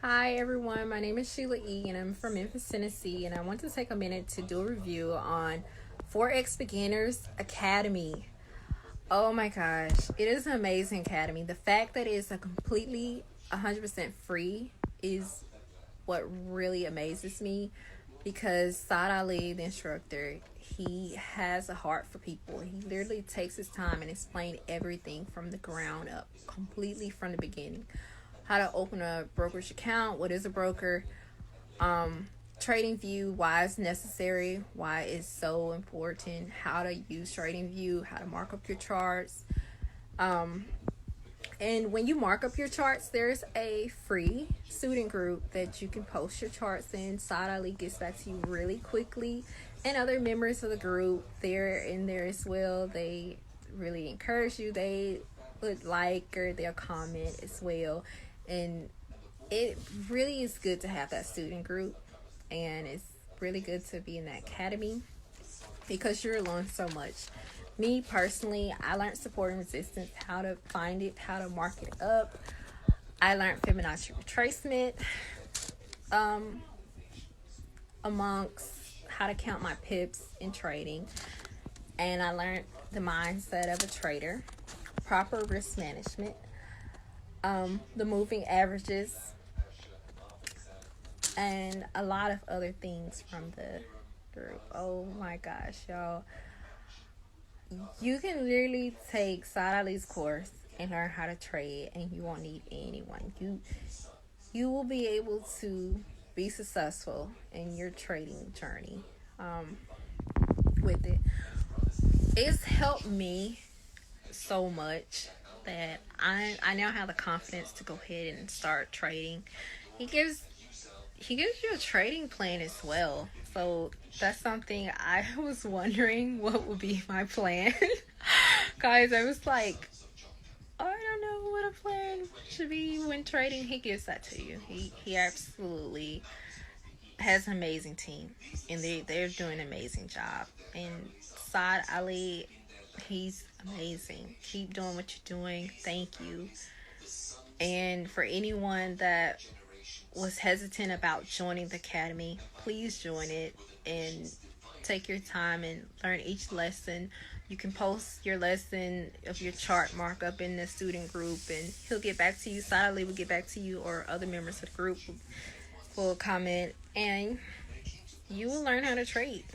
Hi everyone, my name is Sheila E. and I'm from Memphis, Tennessee, and I want to take a minute to do a review on Forex Beginners Academy. Oh my gosh, it is an amazing academy. The fact that it's a completely 100% free is what really amazes me, because Saad Ali, the instructor, he has a heart for people. He literally takes his time and explains everything from the ground up, completely from the beginning. How to open a brokerage account, what is a broker, TradingView, why it's necessary, why it's so important, how to use TradingView, how to mark up your charts. And when you mark up your charts, there's a free student group that you can post your charts in. Saad Ali gets back to you really quickly, and other members of the group, they're in there as well. They really encourage you. They would like or they'll comment as well. And it really is good to have that student group, and it's really good to be in that academy because you're learning so much. Me personally, I learned support and resistance, how to find it, how to mark it up. I learned Fibonacci retracement, amongst how to count my pips in trading, and I learned the mindset of a trader, proper risk management, the moving averages, and a lot of other things from the group. Oh my gosh, y'all. You can literally take Saad Ali's course and learn how to trade, and you won't need anyone. You will be able to be successful in your trading journey with it. It's helped me so much that I now have the confidence to go ahead and start trading. He gives you a trading plan as well. So that's something I was wondering what would be my plan. Guys, I was like, I don't know what a plan should be when trading. He gives that to you. He absolutely has an amazing team, and they're doing an amazing job. And Saad Ali, he's amazing. Keep doing what you're doing. Thank you. And for anyone that was hesitant about joining the academy, please join it and take your time and learn each lesson. You can post your lesson of your chart markup in the student group, and he'll get back to you. Saad Ali will get back to you, or other members of the group will comment, and you will learn how to trade.